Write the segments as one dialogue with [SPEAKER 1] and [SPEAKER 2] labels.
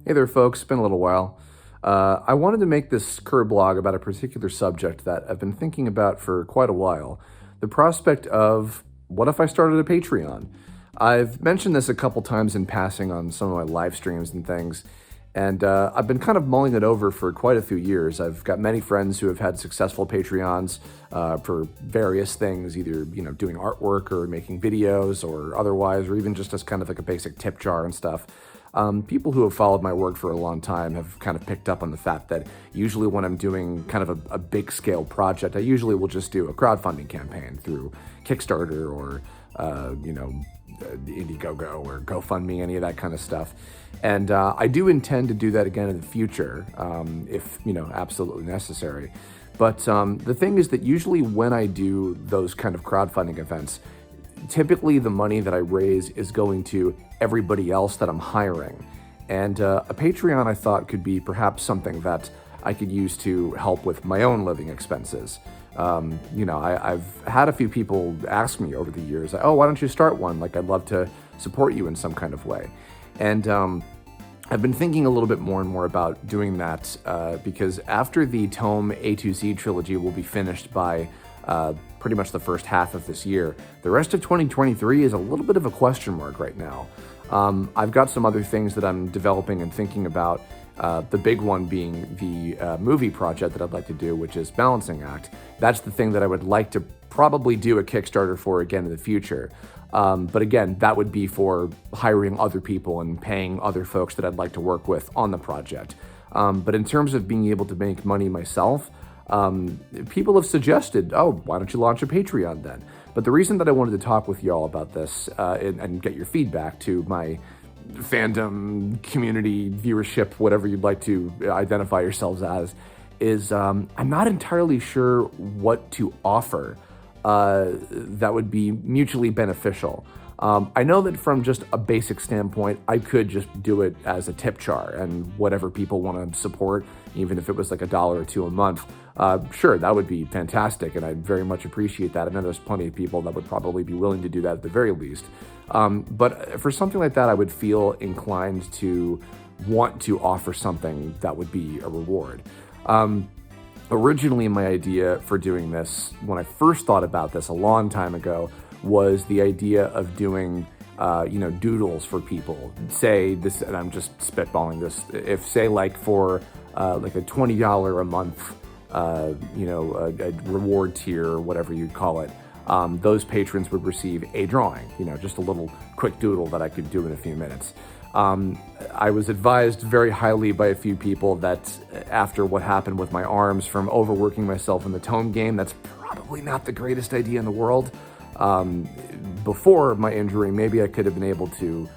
[SPEAKER 1] Hey there, folks. It's been a little while. I wanted to make this Kirblog about a particular subject that I've been thinking about for quite a while. The prospect of what if I started a Patreon? I've mentioned this a couple times in passing on some of my live streams and things, and I've been kind of mulling it over for quite a few years. I've got many friends who have had successful Patreons for various things, either doing artwork or making videos or otherwise, or even just as kind of like a basic tip jar and stuff. People who have followed my work for a long time have kind of picked up on the fact that usually when I'm doing kind of a big scale project, I usually will just do a crowdfunding campaign through Kickstarter or, Indiegogo or GoFundMe, any of that kind of stuff. And I do intend to do that again in the future, if, absolutely necessary. But the thing is that usually when I do those kind of crowdfunding events, typically the money that I raise is going to everybody else that I'm hiring. And a Patreon I thought could be perhaps something that I could use to help with my own living expenses. I've had a few people ask me over the years, oh, why don't you start one? Like, I'd love to support you in some kind of way. And I've been thinking a little bit more and more about doing that because after the Tome A to Z trilogy will be finished by pretty much the first half of this year, the rest of 2023 is a little bit of a question mark right now. I've got some other things that I'm developing and thinking about. The big one being the movie project that I'd like to do, which is Balancing Act. That's the thing that I would like to probably do a Kickstarter for again in the future. But again, that would be for hiring other people and paying other folks that I'd like to work with on the project. But in terms of being able to make money myself, people have suggested, oh, why don't you launch a Patreon then? But the reason that I wanted to talk with y'all about this and get your feedback to my fandom, community, viewership, whatever you'd like to identify yourselves as, is I'm not entirely sure what to offer that would be mutually beneficial. I know that from just a basic standpoint, I could just do it as a tip jar and whatever people want to support, even if it was like $1 or $2 a month. Sure, that would be fantastic, and I'd very much appreciate that. I know there's plenty of people that would probably be willing to do that at the very least. But for something like that, I would feel inclined to want to offer something that would be a reward. Originally, my idea for doing this, when I first thought about this a long time ago, was the idea of doing, doodles for people. Say this, and I'm just spitballing this. If say like for like a $20 a month, a reward tier or whatever you'd call it, those patrons would receive a drawing. Just a little quick doodle that I could do in a few minutes. I was advised very highly by a few people that after what happened with my arms from overworking myself in the tome game, that's probably not the greatest idea in the world. Before my injury, maybe I could have been able to,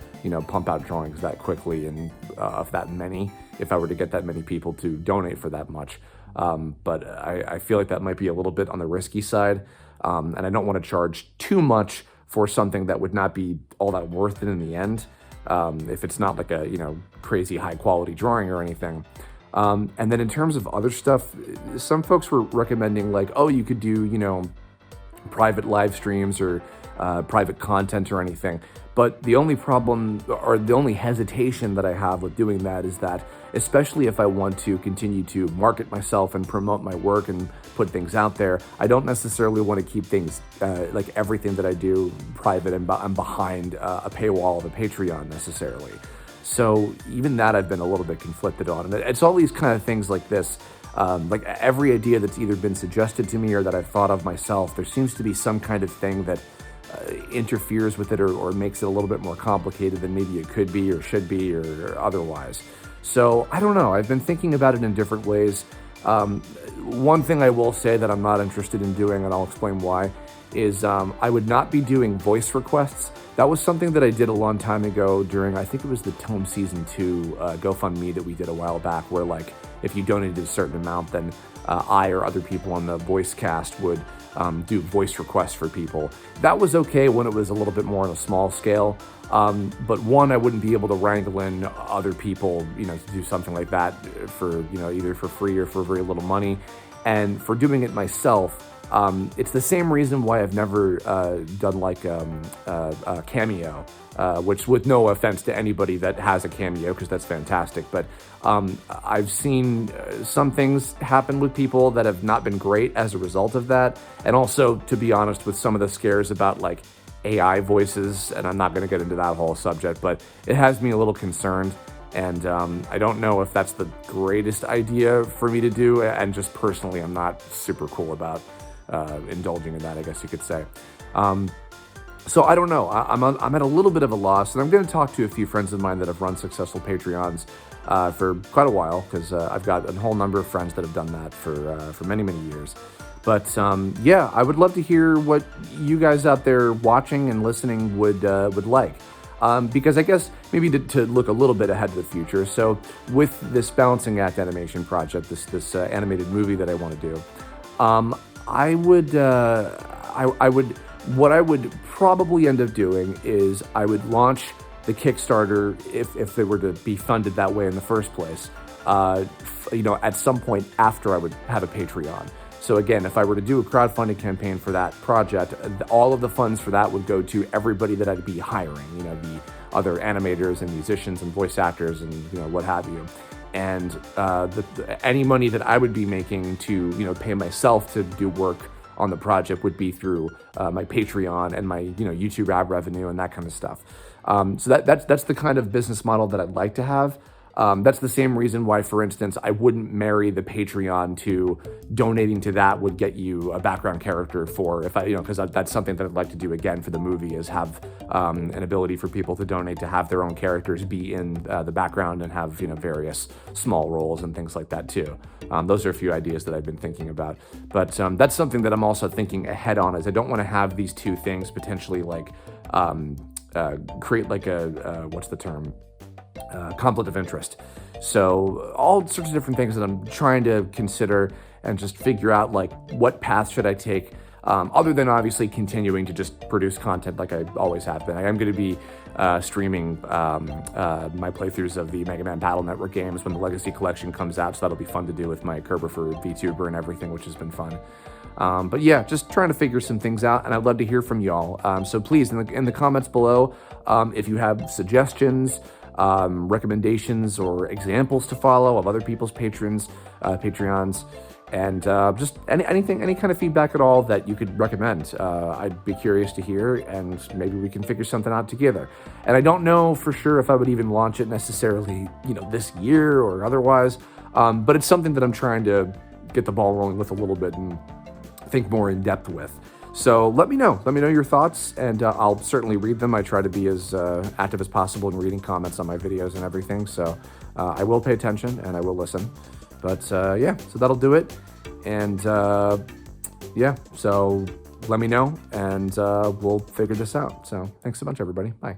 [SPEAKER 1] pump out drawings that quickly and of that many, if I were to get that many people to donate for that much. But I feel like that might be a little bit on the risky side, and I don't want to charge too much for something that would not be all that worth it in the end, if it's not like a, crazy high quality drawing or anything. And then in terms of other stuff, some folks were recommending like, oh, you could do, private live streams or private content or anything. But the only problem or the only hesitation that I have with doing that is that, especially if I want to continue to market myself and promote my work and put things out there, I don't necessarily want to keep things like everything that I do private and I'm behind a paywall of a Patreon necessarily. So even that I've been a little bit conflicted on. And it's all these kind of things like this. Like every idea that's either been suggested to me or that I've thought of myself, there seems to be some kind of thing that interferes with it or makes it a little bit more complicated than maybe it could be or should be or otherwise. So I don't know. I've been thinking about it in different ways. One thing I will say that I'm not interested in doing, and I'll explain why, is I would not be doing voice requests. That was something that I did a long time ago during, I think it was the Tome Season 2 GoFundMe that we did a while back, where like if you donated a certain amount, then I or other people on the voice cast would do voice requests for people. That was okay when it was a little bit more on a small scale. But one, I wouldn't be able to wrangle in other people, to do something like that for, either for free or for very little money. And for doing it myself, It's the same reason why I've never done like a cameo, which, with no offense to anybody that has a cameo, because that's fantastic. But I've seen some things happen with people that have not been great as a result of that. And also, to be honest, with some of the scares about like AI voices, and I'm not going to get into that whole subject, but it has me a little concerned. And I don't know if that's the greatest idea for me to do. And just personally, I'm not super cool about indulging in that, I guess you could say. So I don't know. I'm at a little bit of a loss, and I'm going to talk to a few friends of mine that have run successful Patreons for quite a while, because I've got a whole number of friends that have done that for many, many years. But yeah, I would love to hear what you guys out there watching and listening would like. Because I guess maybe to look a little bit ahead to the future. So with this balancing act animation project, this animated movie that I want to do, what I would probably end up doing is I would launch the Kickstarter, if they were to be funded that way in the first place, at some point after I would have a Patreon. So again, if I were to do a crowdfunding campaign for that project, all of the funds for that would go to everybody that I'd be hiring, the other animators and musicians and voice actors and, what have you. And any money that I would be making to, pay myself to do work on the project would be through my Patreon and my, YouTube ad revenue and that kind of stuff. So that's the kind of business model that I'd like to have. That's the same reason why, for instance, I wouldn't marry the Patreon to donating to that would get you a background character because that's something that I'd like to do again for the movie, is have an ability for people to donate to have their own characters be in the background and have, various small roles and things like that too. Those are a few ideas that I've been thinking about, but that's something that I'm also thinking ahead on, is I don't want to have these two things potentially like create like what's the term? Conflict of interest. So all sorts of different things that I'm trying to consider and just figure out, like, what path should I take, other than obviously continuing to just produce content like I always have been. I am going to be streaming my playthroughs of the Mega Man Battle Network games when the Legacy Collection comes out, so that'll be fun to do with my Kerber for VTuber and everything, which has been fun. But yeah, just trying to figure some things out, and I'd love to hear from y'all. So please, in the comments below, if you have suggestions, recommendations, or examples to follow of other people's Patreons, and just any kind of feedback at all that you could recommend. I'd be curious to hear, and maybe we can figure something out together. And I don't know for sure if I would even launch it necessarily, this year or otherwise, but it's something that I'm trying to get the ball rolling with a little bit and think more in depth with. So let me know your thoughts, and I'll certainly read them. I try to be as active as possible in reading comments on my videos and everything. So I will pay attention and I will listen. But yeah, so that'll do it. And yeah, so let me know, and we'll figure this out. So thanks so much, everybody. Bye.